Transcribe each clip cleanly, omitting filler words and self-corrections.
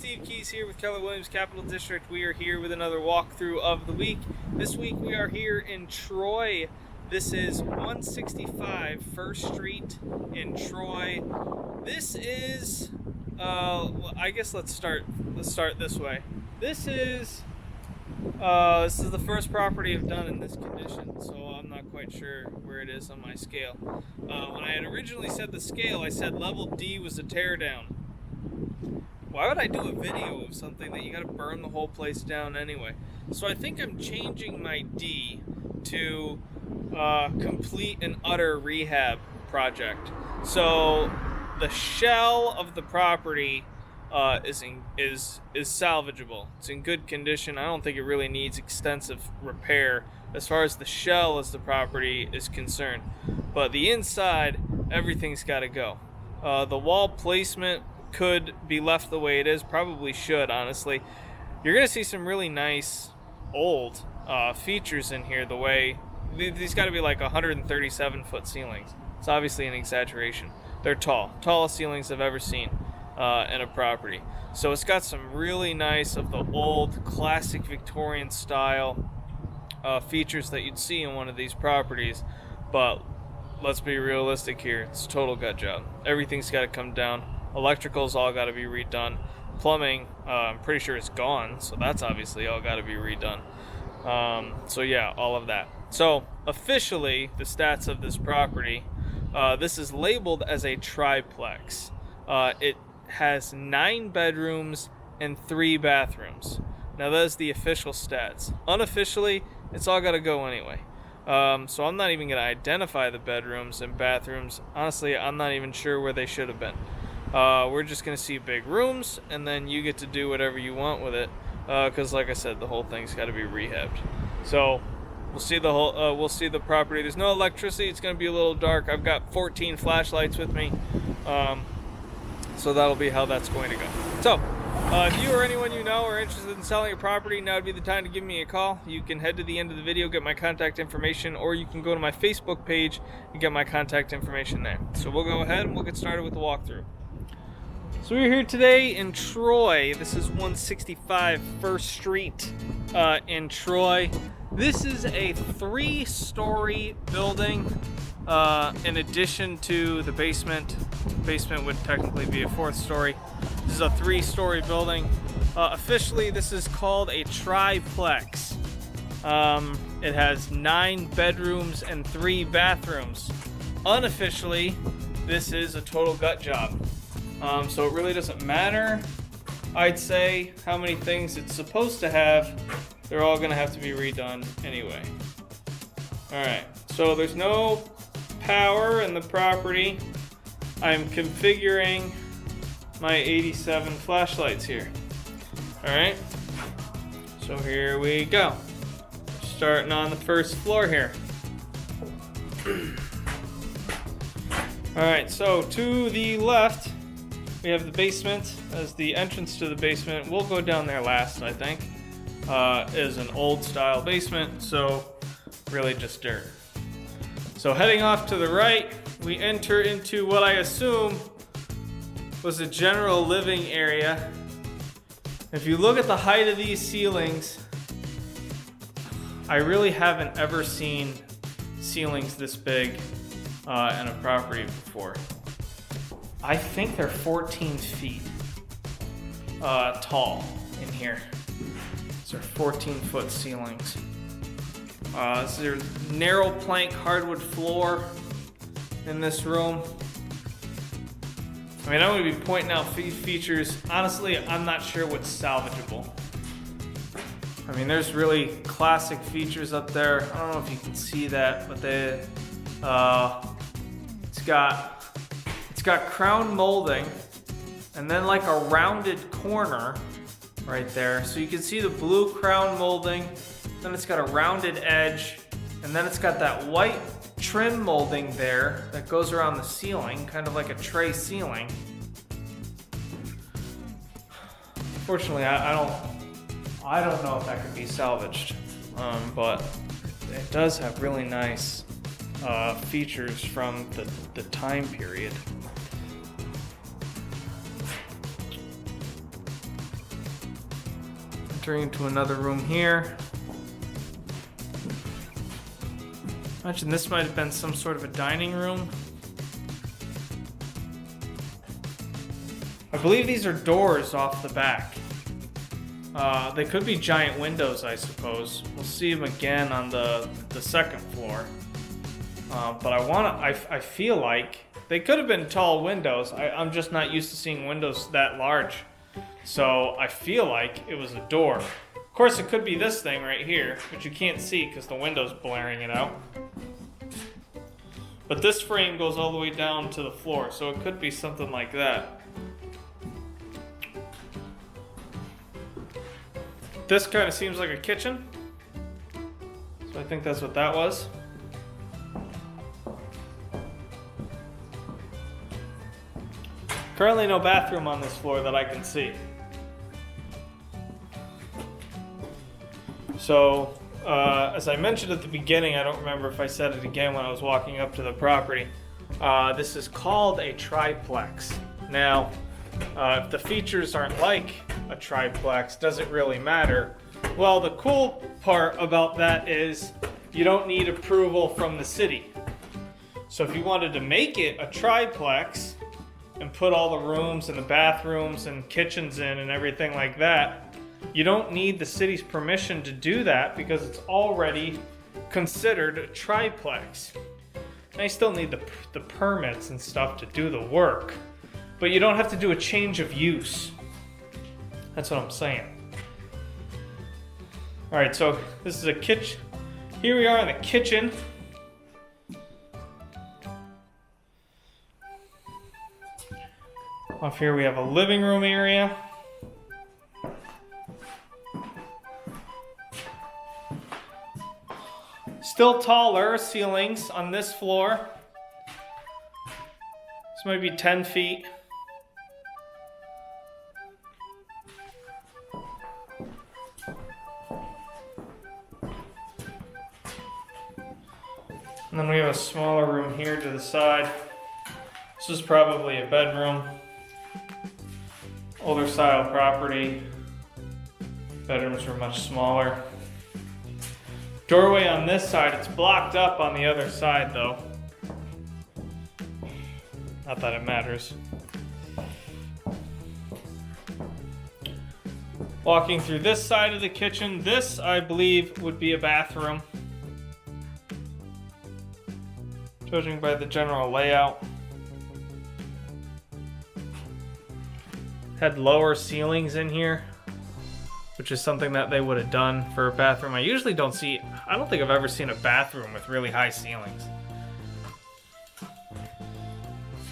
Steve Keys here with Keller Williams Capital District. We are here with another walkthrough of the week. This week we are here in Troy. This is 165 First Street in Troy. This is, I guess let's start this way. This is the first property I've done in this condition, so I'm not quite sure where it is on my scale. When I had originally said the scale, I said level D was a teardown. Why would I do a video of something that you gotta burn the whole place down anyway? So I think I'm changing my D to complete and utter rehab project. So the shell of the property is salvageable. It's in good condition. I don't think it really needs extensive repair as far as the shell as the property is concerned. But the inside, everything's got to go. The wall placement could be left the way it is. Probably should, honestly. You're going to see some really nice old features in here. The way these got to be like 137 foot ceilings. It's obviously an exaggeration. They're tallest ceilings I've ever seen in a property. So it's got some really nice of the old classic Victorian style features that you'd see in one of these properties. But let's be realistic here. It's a total gut job. Everything's got to come down. Electrical's all got to be redone. Plumbing, I'm pretty sure it's gone, so that's obviously all got to be redone. So yeah, all of that. So officially, the stats of this property, this is labeled as a triplex. It has 9 bedrooms and 3 bathrooms. Now that is the official stats. Unofficially, it's all got to go anyway. So I'm not even going to identify the bedrooms and bathrooms. Honestly, I'm not even sure where they should have been. We're just going to see big rooms, and then you get to do whatever you want with it. Because like I said, the whole thing's got to be rehabbed. So we'll see the property. There's no electricity. It's going to be a little dark. I've got 14 flashlights with me. So that'll be how that's going to go. So if you or anyone you know are interested in selling a property, now would be the time to give me a call. You can head to the end of the video, get my contact information, or you can go to my Facebook page and get my contact information there. So we'll go ahead and we'll get started with the walkthrough. So we're here today in Troy. This is 165 First Street in Troy. This is a 3-story building in addition to the basement. Basement would technically be a 4th story. This is a 3-story building. Officially, this is called a triplex. It has 9 bedrooms and 3 bathrooms. Unofficially, this is a total gut job. So it really doesn't matter, I'd say, how many things it's supposed to have. They're all going to have to be redone anyway. Alright, so there's no power in the property. I'm configuring my 87 flashlights here. Alright, so here we go. Starting on the first floor here. Alright, so to the left, we have the basement as the entrance to the basement. We'll go down there last, I think. Is an old style basement, so really just dirt. So heading off to the right, we enter into what I assume was a general living area. If you look at the height of these ceilings, I really haven't ever seen ceilings this big in a property before. I think they're 14 feet tall in here. These are 14-foot ceilings. This is a narrow plank hardwood floor in this room. I mean, I'm going to be pointing out features. Honestly, I'm not sure what's salvageable. I mean, there's really classic features up there. I don't know if you can see that, but it's got crown molding and then like a rounded corner right there. So you can see the blue crown molding, then it's got a rounded edge, and then it's got that white trim molding there that goes around the ceiling, kind of like a tray ceiling. Fortunately, I don't know if that could be salvaged, but it does have really nice features from the time period. Entering into another room here. Imagine this might have been some sort of a dining room. I believe these are doors off the back. They could be giant windows, I suppose. We'll see them again on the second floor. But I feel like they could have been tall windows. I'm just not used to seeing windows that large. So I feel like it was a door. Of course, it could be this thing right here, which you can't see because the window's blaring it out. But this frame goes all the way down to the floor, so it could be something like that. This kind of seems like a kitchen. So I think that's what that was. Currently no bathroom on this floor that I can see. So, as I mentioned at the beginning, I don't remember if I said it again when I was walking up to the property, this is called a triplex. Now, if the features aren't like a triplex, does it really matter? Well, the cool part about that is you don't need approval from the city. So if you wanted to make it a triplex and put all the rooms and the bathrooms and kitchens in and everything like that, you don't need the city's permission to do that because it's already considered a triplex. Now you still need the permits and stuff to do the work, but you don't have to do a change of use. That's what I'm saying. All right, so this is a kitchen. Here we are in the kitchen. Off here we have a living room area. Still taller ceilings on this floor. This might be 10 feet. And then we have a smaller room here to the side. This is probably a bedroom. Older style property. Bedrooms were much smaller. Doorway on this side, it's blocked up on the other side though. Not that it matters. Walking through this side of the kitchen, this I believe would be a bathroom. Judging by the general layout. Had lower ceilings in here, which is something that they would have done for a bathroom. I usually don't see, I don't think I've ever seen a bathroom with really high ceilings.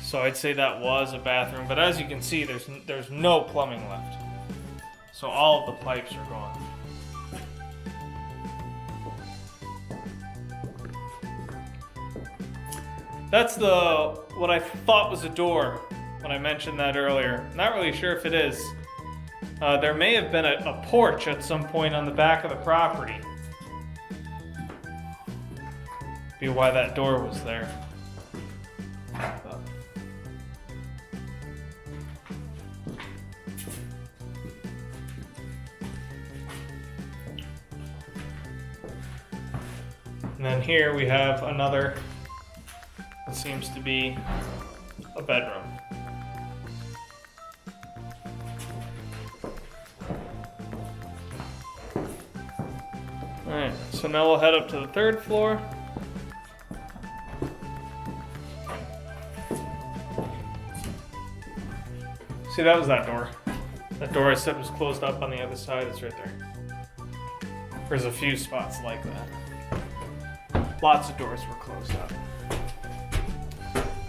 So I'd say that was a bathroom, but as you can see, there's no plumbing left. So all of the pipes are gone. That's what I thought was a door when I mentioned that earlier. Not really sure if it is. There may have been a porch at some point on the back of the property. Be why that door was there. And then here we have another, what seems to be a bedroom. Alright, so now we'll head up to the third floor. See, that was that door. That door I said was closed up on the other side. It's right there. There's a few spots like that. Lots of doors were closed up.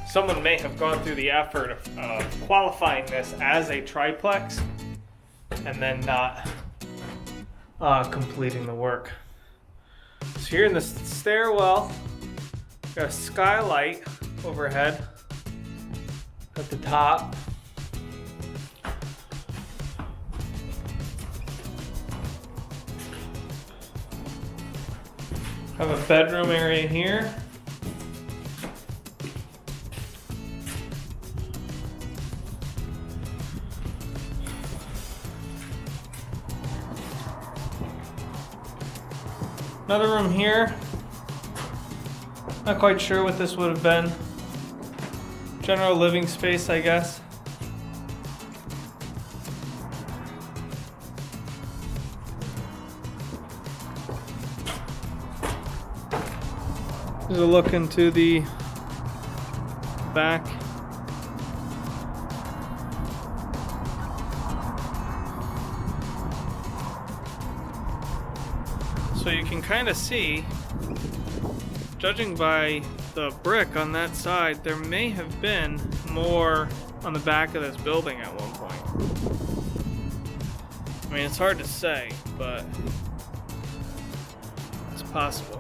Someone may have gone through the effort of qualifying this as a triplex and then not completing the work. So here in the stairwell, got a skylight overhead at the top. Have a bedroom area here. Another room here. Not quite sure what this would have been. General living space, I guess. Here's a look into the back. So you can kind of see, judging by the brick on that side, there may have been more on the back of this building at one point. I mean, it's hard to say, but it's possible.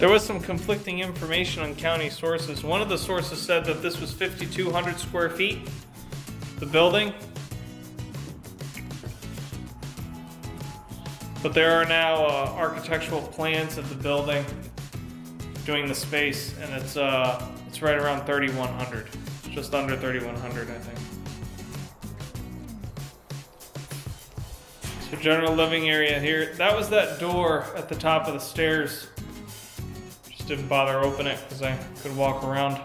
There was some conflicting information on county sources. One of the sources said that this was 5,200 square feet, the building. But there are now architectural plans of the building doing the space, and it's right around 3,100, just under 3,100, I think. So general living area here. That was that door at the top of the stairs. Didn't bother opening it because I could walk around.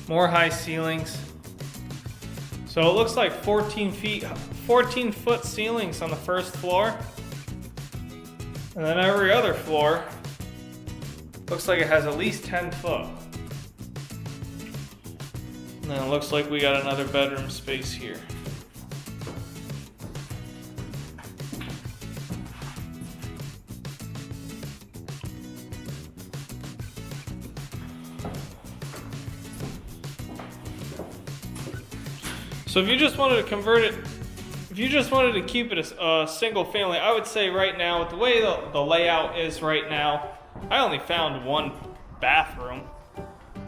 More high ceilings. So it looks like 14 foot ceilings on the first floor. And then every other floor looks like it has at least 10 foot. And then it looks like we got another bedroom space here. So if you just wanted to convert it, if you just wanted to keep it a single family, I would say right now, with the way the layout is right now, I only found one bathroom.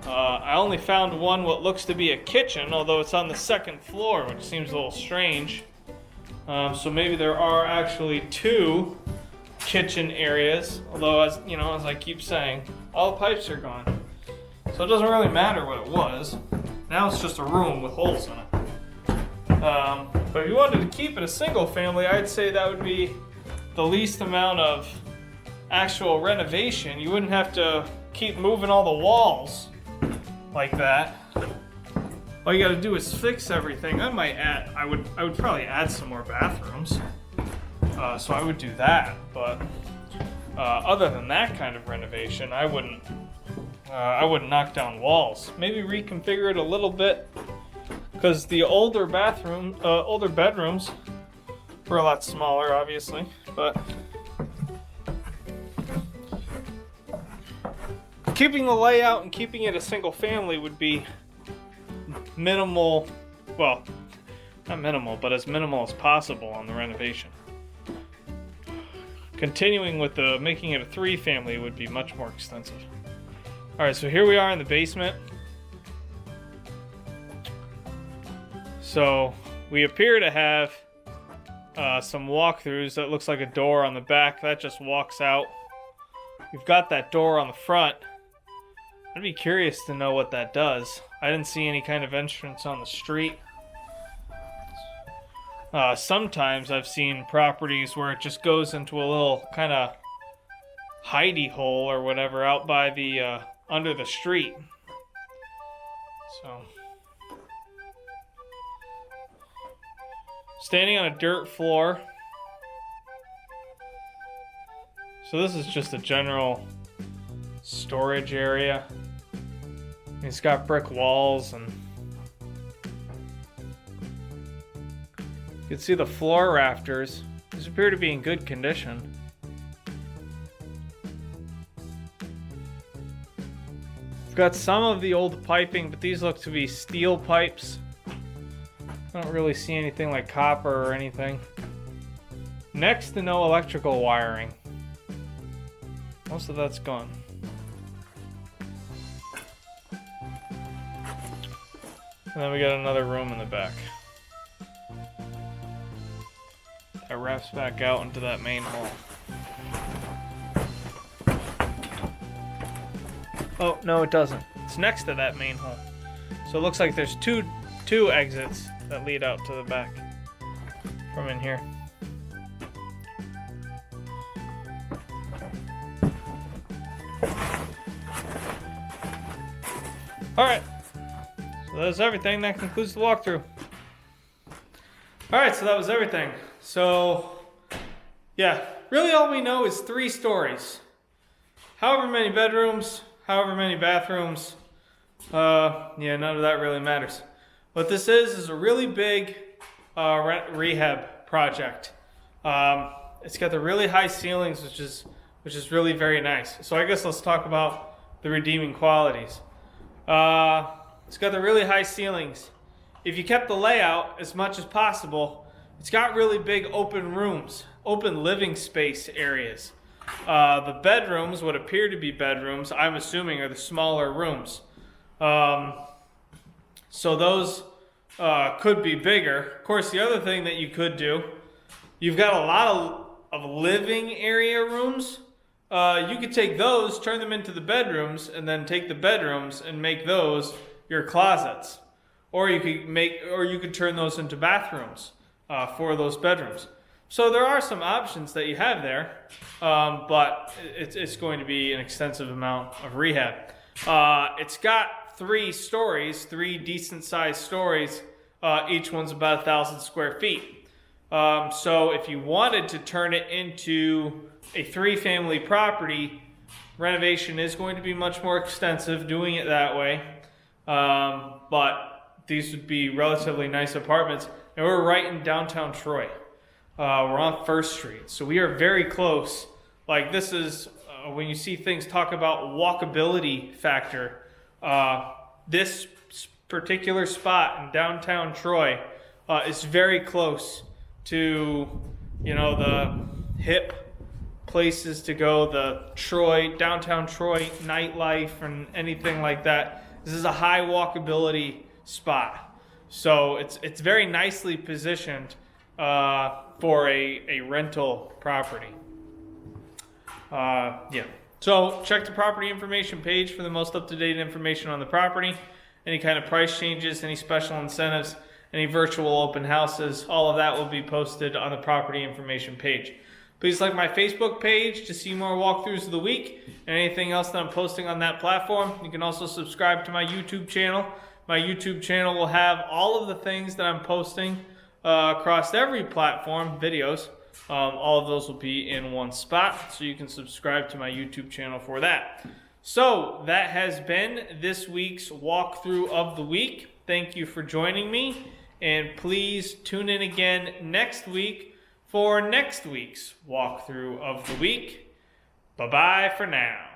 I only found one what looks to be a kitchen, although it's on the second floor, which seems a little strange. So maybe there are actually two kitchen areas, although as I keep saying, all the pipes are gone. So it doesn't really matter what it was. Now it's just a room with holes in it. But if you wanted to keep it a single family, I'd say that would be the least amount of actual renovation. You wouldn't have to keep moving all the walls like that. All you gotta do is fix everything. I would probably add some more bathrooms. So I would do that, but other than that kind of renovation, I wouldn't knock down walls. Maybe reconfigure it a little bit, because the older bedrooms were a lot smaller, obviously, but keeping the layout and keeping it a single family would be minimal, well, not minimal, but as minimal as possible on the renovation. Continuing with making it a 3 family would be much more extensive. Alright, so here we are in the basement. So we appear to have some walkthroughs. That looks like a door on the back. That just walks out. We've got that door on the front. I'd be curious to know what that does. I didn't see any kind of entrance on the street. Sometimes I've seen properties where it just goes into a little kind of hidey hole or whatever out by the under the street. So standing on a dirt floor. So this is just a general storage area. It's got brick walls, and you can see the floor rafters. These appear to be in good condition. We've got some of the old piping, but these look to be steel pipes. I don't really see anything like copper or anything. Next to no electrical wiring. Most of that's gone. And then we got another room in the back. of refs back out into that main hall. Oh, no, it doesn't. It's next to that main hall. So it looks like there's two exits that lead out to the back from in here. Alright, so that's everything. That concludes the walkthrough. Alright, so that was everything. So, yeah, really all we know is 3 stories. However many bedrooms, however many bathrooms, yeah, none of that really matters. What this is a really big rehab project. It's got the really high ceilings, which is really very nice. So I guess let's talk about the redeeming qualities. It's got the really high ceilings. If you kept the layout as much as possible, it's got really big open rooms, open living space areas. The bedrooms, what appear to be bedrooms, I'm assuming are the smaller rooms. So those could be bigger. Of course, the other thing that you could do, you've got a lot of living area rooms. You could take those, turn them into the bedrooms, and then take the bedrooms and make those your closets. Or you could turn those into bathrooms for those bedrooms. So there are some options that you have there, but it's going to be an extensive amount of rehab. It's got 3 stories, 3 decent-sized stories. Each one's about 1,000 square feet. So if you wanted to turn it into a 3-family property, renovation is going to be much more extensive doing it that way. But these would be relatively nice apartments. And we're right in downtown Troy. We're on 1st Street. So we are very close. Like this is, when you see things talk about walkability factor, this particular spot in downtown Troy is very close to, the hip places to go, the downtown Troy nightlife and anything like that. This is a high walkability spot. So it's very nicely positioned for a rental property. Yeah. So check the property information page for the most up-to-date information on the property. Any kind of price changes, any special incentives, any virtual open houses, all of that will be posted on the property information page. Please like my Facebook page to see more walkthroughs of the week and anything else that I'm posting on that platform. You can also subscribe to my YouTube channel. My YouTube channel will have all of the things that I'm posting across every platform, videos. All of those will be in one spot, so you can subscribe to my YouTube channel for that. So that has been this week's walkthrough of the week. Thank you for joining me, and please tune in again next week for next week's walkthrough of the week. Bye-bye for now.